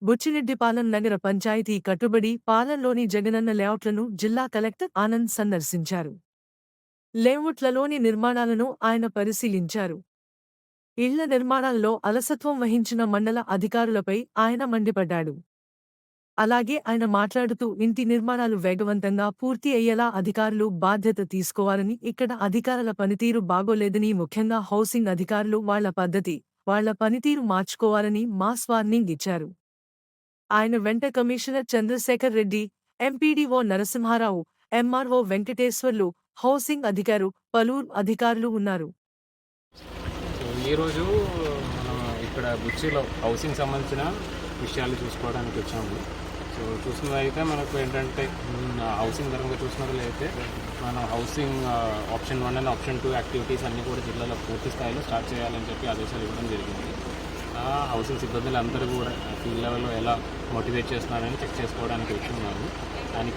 బుచ్చిరెడ్డిపాలెం నగర పంచాయతీ కట్టుబడి పాలెంలోని జగనన్న లేఅవుట్లను జిల్లా కలెక్టర్ ఆనంద్ సందర్శించారు. లేఅవుట్లలోని నిర్మాణాలను ఆయన పరిశీలించారు. ఇళ్ల నిర్మాణాల్లో అలసత్వం వహించిన మండల అధికారులపై ఆయన మండిపడ్డాడు. అలాగే ఆయన మాట్లాడుతూ ఇంటి నిర్మాణాలు వేగవంతంగా పూర్తి అయ్యేలా అధికారులు బాధ్యత తీసుకోవాలని, ఇక్కడ అధికారుల పనితీరు బాగోలేదని, ముఖ్యంగా హౌసింగ్ అధికారులు వాళ్ల పనితీరు మార్చుకోవాలని మాస్ వార్నింగ్ ఇచ్చారు. ఆయన వెంట commissioner Chandrasekhar Reddy, MPDO Narasimha Rao, MRO Venkateswarlu, housing అధికారు, పలువురు అధికారులు ఉన్నారు. ఈరోజు మనం ఇక్కడ బుచ్చిలో హౌసింగ్ సంబంధించిన విషయాలు చూసుకోవడానికి వచ్చాము. సో చూసినదైతే మనకు ఏంటంటే హౌసింగ్ పరంగా చూసినట్లయితే మనం housing option 1 and option 2 activities అన్నీ కూడా జిల్లాలో పూర్తి స్థాయిలో స్టార్ట్ చేయాలని చెప్పి ఆదేశాలు ఇవ్వడం జరిగింది. హౌసింగ్ సిబ్బందులు అందరూ కూడా ఫీల్డ్ లెవెల్లో ఎలా మోటివేట్ చేస్తున్నారని చెక్ చేసుకోవడానికి వచ్చి ఉన్నాము. దానికి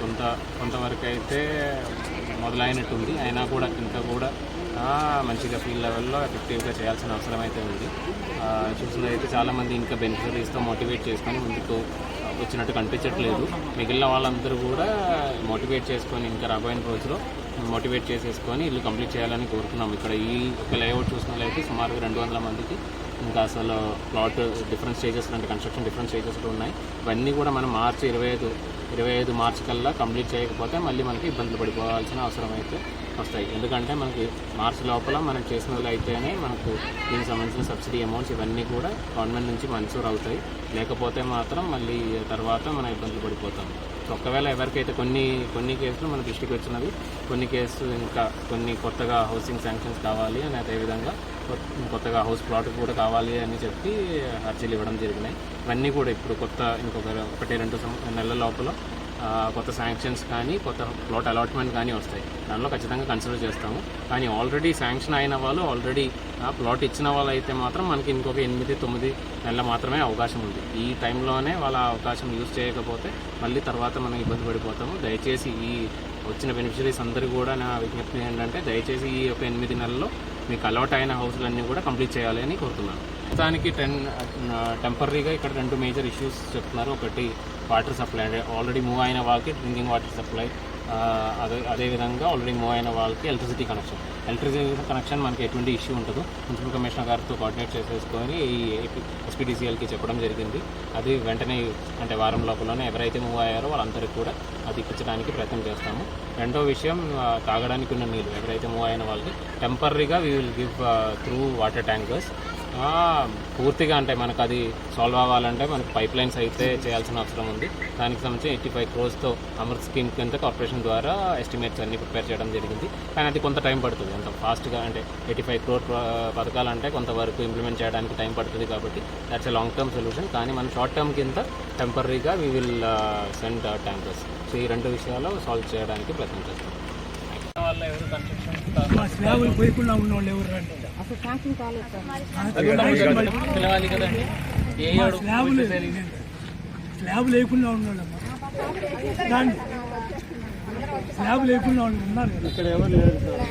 కొంతవరకు అయితే మొదలైనట్టుంది. అయినా కూడా ఇంకా కూడా మంచిగా ఫీల్డ్ లెవెల్లో ఎఫెక్టివ్గా చేయాల్సిన అవసరం అయితే ఉంది. చూసినదైతే చాలామంది ఇంకా బెనిఫిషరీస్తో మోటివేట్ చేసుకొని ముందుకు వచ్చినట్టు కనిపించట్లేదు. మిగిలిన వాళ్ళందరూ కూడా మోటివేట్ చేసుకొని ఇంకా రాబోయే రోజులో మోటివేట్ చేసేసుకొని ఇల్లు కంప్లీట్ చేయాలని కోరుతున్నాం. ఇక్కడ ఈ ఒక లేఅవుట్ చూసినట్లయితే సుమారుగా 200 మందికి ఇంకా అసలు ప్లాట్ డిఫరెంట్ స్టేజెస్ అంటే కన్స్ట్రక్షన్ డిఫరెంట్ స్టేజెస్లో ఉన్నాయి. ఇవన్నీ కూడా మనం మార్చి 25 మార్చి కల్లా కంప్లీట్ చేయకపోతే మళ్ళీ మనకి ఇబ్బందులు పడిపోవాల్సిన అవసరం అయితే వస్తాయి. ఎందుకంటే మనకి మార్చి లోపల మనం చేసినట్లు అయితేనే మనకు దీనికి సంబంధించిన సబ్సిడీ అమౌంట్స్ ఇవన్నీ కూడా గవర్నమెంట్ నుంచి మంజూరు అవుతాయి. లేకపోతే మాత్రం మళ్ళీ తర్వాత మనం ఇబ్బందులు పడిపోతాం. ఒకవేళ ఎవరికైతే కొన్ని కేసులు మన దృష్టికి వచ్చినవి, కొన్ని కేసులు ఇంకా కొన్ని కొత్తగా హౌసింగ్ శాంక్షన్స్ కావాలి అని, అదేవిధంగా కొత్తగా హౌస్ ప్లాట్ కూడా కావాలి అని చెప్పి అర్జీలు ఇవ్వడం జరిగినాయి. ఇవన్నీ కూడా ఇప్పుడు ఇంకొక 1-2 నెలల లోపల కొత్త శాంక్షన్స్ కానీ కొత్త ప్లాట్ అలాట్మెంట్ కానీ వస్తాయి. దానిలో ఖచ్చితంగా కన్సిడర్ చేస్తాము. కానీ ఆల్రెడీ శాంక్షన్ అయిన వాళ్ళు, ఆల్రెడీ ప్లాట్ ఇచ్చిన వాళ్ళు అయితే మాత్రం మనకి ఇంకొక 8-9 నెలలు మాత్రమే అవకాశం ఉంది. ఈ టైంలోనే వాళ్ళ అవకాశం యూజ్ చేయకపోతే మళ్ళీ తర్వాత మనం ఇబ్బంది పడిపోతాము. దయచేసి ఈ వచ్చిన బెనిఫిషరీస్ అందరూ కూడా నా విజ్ఞప్తి ఏంటంటే దయచేసి ఈ ఒక 8 నెలల్లో మీకు అలాట్ అయిన హౌస్లన్నీ కూడా కంప్లీట్ చేయాలి అని కోరుతున్నాను. దానికి టెంపరీగా ఇక్కడ 2 మేజర్ ఇష్యూస్ చెప్తున్నారు. ఒకటి వాటర్ సప్లై, అంటే ఆల్రెడీ మూవ్ అయిన వాళ్ళకి డ్రింకింగ్ వాటర్ సప్లై, అదేవిధంగా ఆల్రెడీ మూవ్ అయిన వాళ్ళకి ఎలక్ట్రిసిటీ కనెక్షన్ మనకి ఎటువంటి ఇష్యూ ఉంటుందో మున్సిపల్ కమిషనర్ గారితో కోఆర్డినేట్ చేసేసుకొని ఈ ఎస్పీడీసీఎల్కి చెప్పడం జరిగింది. అది వెంటనే అంటే వారం లోపలనే ఎవరైతే మూవ్ అయ్యారో వాళ్ళందరికీ కూడా అది ఇప్పించడానికి ప్రయత్నం చేస్తాము. రెండో విషయం, తాగడానికి ఉన్న నీళ్ళు ఎవరైతే మూవ్ అయిన వాళ్ళకి టెంపరీగా we will give through water tankers. పూర్తిగా అంటే మనకు అది సాల్వ్ అవ్వాలంటే మనకు పైప్ లైన్స్ అయితే చేయాల్సిన అవసరం ఉంది. దానికి సంబంధించి 85 crores అమృత్ స్కీమ్ కింద కార్పొరేషన్ ద్వారా ఎస్టిమేట్స్ అన్ని ప్రిపేర్ చేయడం జరిగింది. కానీ అది కొంత టైం పడుతుంది. అంత ఫాస్ట్గా అంటే 85 crore పథకాలంటే కొంతవరకు ఇంప్లిమెంట్ చేయడానికి టైం పడుతుంది. కాబట్టి that's a long term solution. కానీ మనం షార్ట్ టర్మ్ కింద టెంపరీగా we will send tankers. So ఈ 2 విషయాలు సాల్వ్ చేయడానికి ప్రయత్నం చేస్తాం. వాళ్ళ ఎవరు కన్స్ట్రక్షన్ పిలవాలి కదండి. స్లాబ్ లేకుండా ఉన్నాడమ్మా, స్లాబ్ లేకుండా ఉన్నారు ఇక్కడ ఎవరు లేరు సార్.